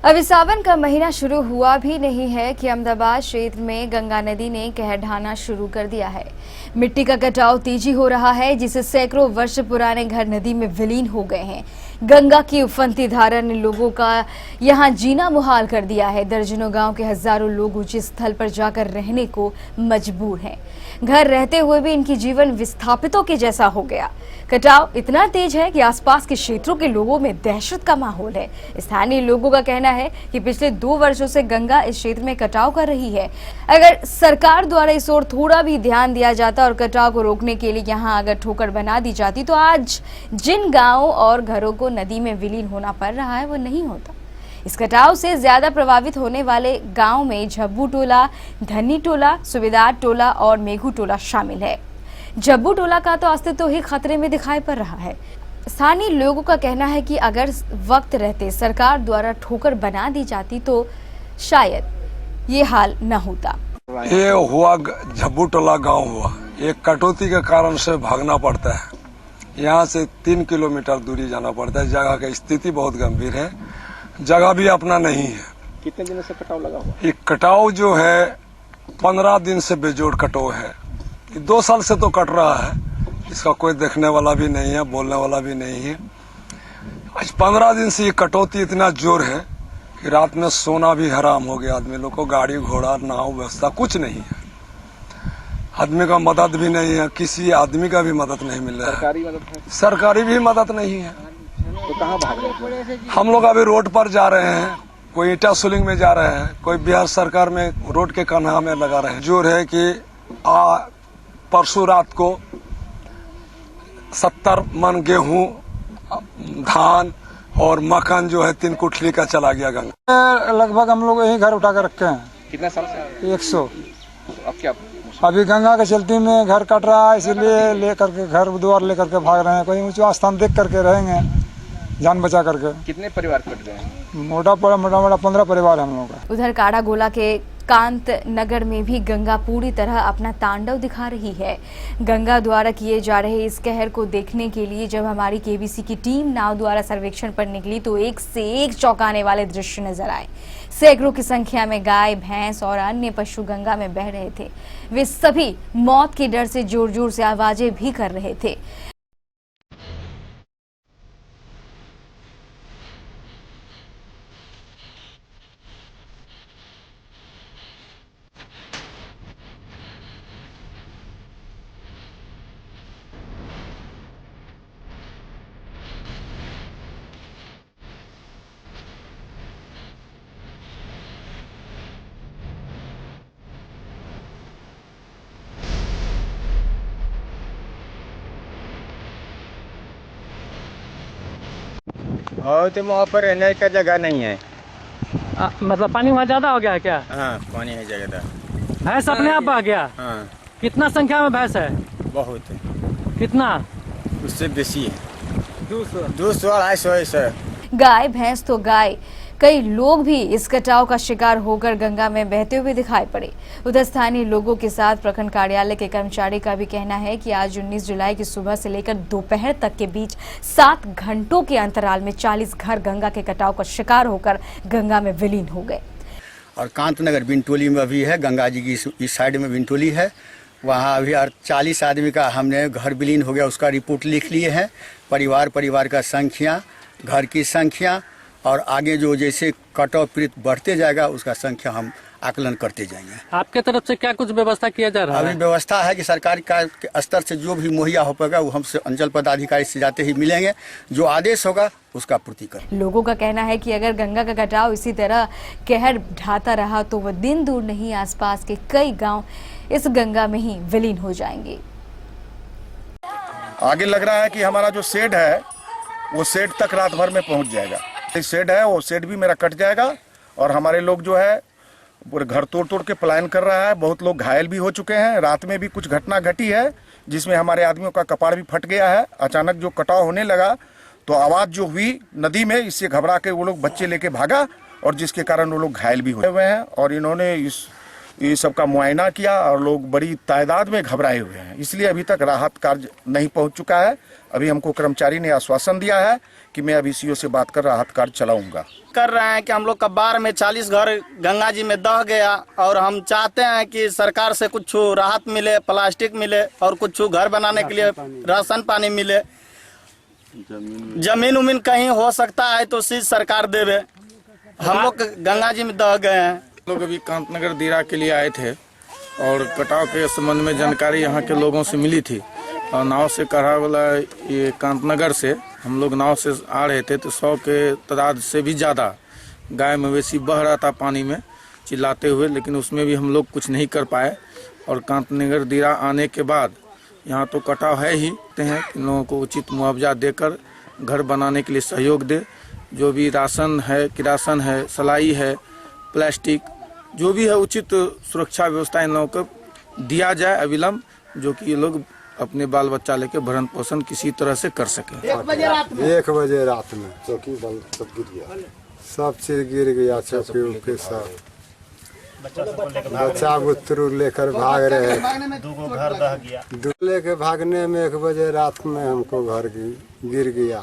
अभी सावन का महीना शुरू हुआ भी नहीं है कि अहमदाबाद क्षेत्र में गंगा नदी ने कहर ढाना शुरू कर दिया है। मिट्टी का कटाव तेजी हो रहा है, जिससे सैकड़ों वर्ष पुराने घर नदी में विलीन हो गए हैं। गंगा की उफनती धारा ने लोगों का यहां जीना मुहाल कर दिया है। दर्जनों गांव के हजारों लोग ऊंचे स्थल पर जाकर रहने को मजबूर हैं। घर रहते हुए भी इनकी जीवन विस्थापितों के जैसा हो गया। कटाव इतना तेज है कि आसपास के क्षेत्रों के लोगों में दहशत का माहौल है। स्थानीय लोगों का कहना है कि पिछले 2 वर्षों से गंगा इस क्षेत्र में कटाव कर रही है। अगर सरकार द्वारा इस ओर थोड़ा भी ध्यान दिया जाता और कटाव को रोकने के लिए यहाँ अगर ठोकर बना दी जाती तो आज जिन गाँवों और घरों को नदी में विलीन होना पड़ रहा है वो नहीं होता। इस कटाव से ज्यादा प्रभावित होने वाले गांव में झब्बू टोला, धन्नी टोला, सुबेदार टोला और मेघू टोला शामिल है। झब्बू टोला का तो अस्तित्व ही खतरे में दिखाई पड़ रहा है। स्थानीय लोगों का कहना है कि अगर वक्त रहते सरकार द्वारा ठोकर बना दी जाती तो शायद ये हाल न होता। ये हुआ झब्बू टोला गाँव हुआ, एक कटौती के कारण से भागना पड़ता है। यहाँ से 3 किलोमीटर दूरी जाना पड़ता है। जगह की स्थिति बहुत गंभीर है, जगह भी अपना नहीं है। कितने दिनों से कटाव लगा हुआ? ये कटाव जो है 15 दिन से बेजोड़ कटाव है। 2 साल से तो कट रहा है, इसका कोई देखने वाला भी नहीं है, बोलने वाला भी नहीं है। आज 15 दिन से ये कटौती इतना जोर है कि रात में सोना भी हराम हो गया। आदमी लोग को गाड़ी घोड़ा नाव व्यवस्था कुछ नहीं है। आदमी का मदद भी नहीं है, किसी आदमी का भी मदद नहीं मिल रहा है। सरकारी मदद है? सरकारी भी मदद नहीं है। तो कहाँ भाग रहे हैं? हम लोग अभी रोड पर जा रहे हैं, कोई ईटा सुलिंग में जा रहे हैं, कोई बिहार सरकार में रोड के कन्हा में लगा रहे हैं। जोर है कि परसों रात को 70 मन गेहूं, धान और मकान जो है 3 कुठली का चला गया गंगा। लगभग हम लोग यही घर उठा कर रखे हैं। कितने साल से? 100। अब क्या? अभी गंगा के चलती में घर कट रहा है, इसलिए लेकर के घर द्वार लेकर के भाग रहे हैं। कोई ऊंचा स्थान देख करके रहेंगे, जान बचा करके। कितने परिवार कट गए हैं? मोटा 15 परिवार है हम लोग का। उधर काड़ागोला के कांत नगर में भी गंगा पूरी तरह अपना तांडव दिखा रही है। गंगा द्वारा किए जा रहे इस कहर को देखने के लिए जब हमारी केबीसी की टीम नाव द्वारा सर्वेक्षण पर निकली तो एक से एक चौंकाने वाले दृश्य नजर आए। सैकड़ों की संख्या में गाय, भैंस और अन्य पशु गंगा में बह रहे थे। वे सभी मौत के डर से जोर जोर से आवाजें भी कर रहे थे। और तो वहाँ पर रहने का जगह नहीं है। मतलब पानी वहाँ ज्यादा हो गया है क्या? हाँ, पानी है ज्यादा। भैंस अपने आप आ गया? हाँ, कितना संख्या में भैंस है? बहुत है। कितना? उससे बेसी है। 200 200-250 है सर। गाय, भैंस तो गाय, कई लोग भी इस कटाव का शिकार होकर गंगा में बहते हुए दिखाई पड़े। उधर स्थानीय लोगों के साथ प्रखंड कार्यालय के कर्मचारी का भी कहना है कि आज 19 जुलाई की सुबह से लेकर दोपहर तक के बीच 7 घंटों के अंतराल में 40 घर गंगा के कटाव का शिकार होकर गंगा में विलीन हो गए। और कांतनगर बिनटोली में भी है, गंगा जी की इस साइड में बिनटोली है। वहाँ अभी 40 आदमी का हमने घर विलीन हो गया, उसका रिपोर्ट लिख लिए हैं। परिवार का संख्या, घर की संख्या और आगे जो जैसे कटाव पीड़ित बढ़ते जाएगा उसका संख्या हम आकलन करते जाएंगे। आपके तरफ से क्या कुछ व्यवस्था किया जा रहा है? अभी व्यवस्था है कि सरकार का स्तर से जो भी मुहैया हो पाएगा वो हमसे अंचल पदाधिकारी से जाते ही मिलेंगे। जो आदेश होगा उसका पूर्ति कर। लोगों का कहना है कि अगर गंगा का कटाव इसी तरह कहर ढाता रहा तो वह दिन दूर नहीं, आसपास के कई गांव इस गंगा में ही विलीन हो जाएंगे। आगे लग रहा है कि हमारा जो शेड है वो शेड तक रात भर में पहुंच जाएगा। शेड है वो शेड भी मेरा कट जाएगा और हमारे लोग जो है पूरे घर तोड़ के पलायन कर रहा है। बहुत लोग घायल भी हो चुके हैं। रात में भी कुछ घटना घटी है जिसमें हमारे आदमियों का कपाड़ भी फट गया है। अचानक जो कटाव होने लगा तो आवाज जो हुई नदी में, इससे घबरा के वो लोग बच्चे लेके भागा और जिसके कारण वो लोग घायल भी हुए हैं। और इन्होंने ये सबका मुआयना किया और लोग बड़ी तादाद में घबराए हुए हैं। इसलिए अभी तक राहत कार्य नहीं पहुंच चुका है। अभी हमको कर्मचारी ने आश्वासन दिया है कि मैं अभी सीओ से बात कर राहत कार्य चलाऊंगा। कर रहे हैं कि हम लोग कबार में 40 घर गंगा जी में दह गया और हम चाहते हैं कि सरकार से कुछ राहत मिले, प्लास्टिक मिले और कुछ घर बनाने के लिए राशन पानी मिले। जमीन उमीन कहीं हो सकता है तो चीज सरकार देवे। हम लोग गंगा जी में दह गए हैं। लोग अभी कांतनगर दीरा के लिए आए थे और कटाव के संबंध में जानकारी यहाँ के लोगों से मिली थी और नाव से कढ़ा वाला ये कांतनगर से हम लोग नाव से आ रहे थे तो 100 के तादाद से भी ज़्यादा गाय मवेशी बह रहा था पानी में चिल्लाते हुए, लेकिन उसमें भी हम लोग कुछ नहीं कर पाए। और कांतनगर दीरा आने के बाद यहाँ तो कटाव है ही, हैं इन लोगों को उचित मुआवजा देकर घर बनाने के लिए सहयोग दे। जो भी राशन है, किरासन है, सलाई है, प्लास्टिक जो भी है उचित सुरक्षा व्यवस्था इन लोगों को दिया जाए अविलंब, जो कि ये लोग अपने बाल बच्चा लेके भरण पोषण किसी तरह से कर सके। 1 बजे रात में चौकी बल सब गिर गया, सब चीज गिर गया, चौकी उके सब बच्चा बुतरू लेकर भाग रहे हैं। 2 घर दह गया। लेके भागने में 1 बजे रात में हमको घर गिर गया।